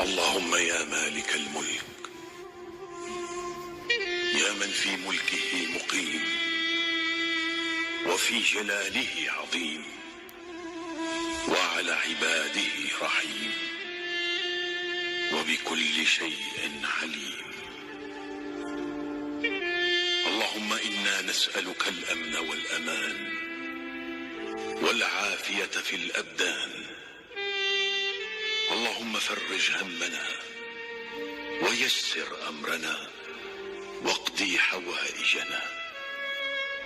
اللهم يا مالك الملك، يا من في ملكه مقيم وفي جلاله عظيم وعلى عباده رحيم وبكل شيء عليم. اللهم إنا نسألك الأمن والأمان والعافية في الأبدان. اللهم فرج همنا ويسر أمرنا واقضي حوائجنا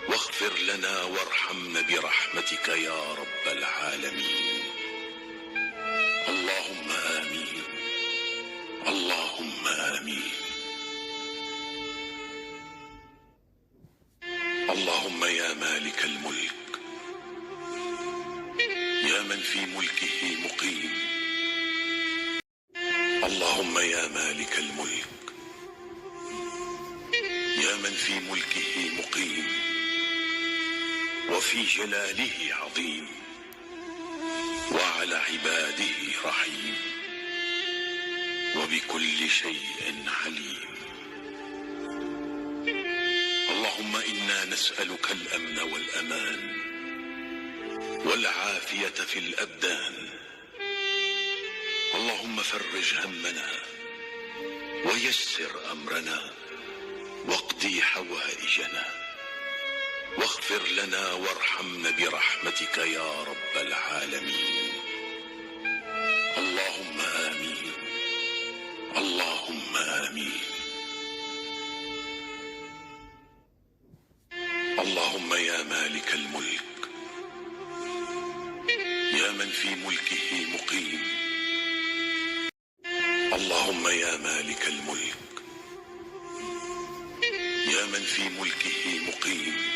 واغفر لنا وارحمنا برحمتك يا رب العالمين. اللهم آمين، اللهم آمين. اللهم يا مالك الملك، يا من في ملكه مقيم. اللهم يا مالك الملك، يا من في ملكه مقيم وفي جلاله عظيم وعلى عباده رحيم وبكل شيء عليم. اللهم إنا نسألك الأمن والأمان والعافية في الأبدان. اللهم فرج همنا ويسر أمرنا واقضي حوائجنا واغفر لنا وارحمنا برحمتك يا رب العالمين. اللهم آمين، اللهم آمين. اللهم يا مالك الملك، يا من في ملكه مقيم. اللهم يا مالك الملك، يا من في ملكه مقيم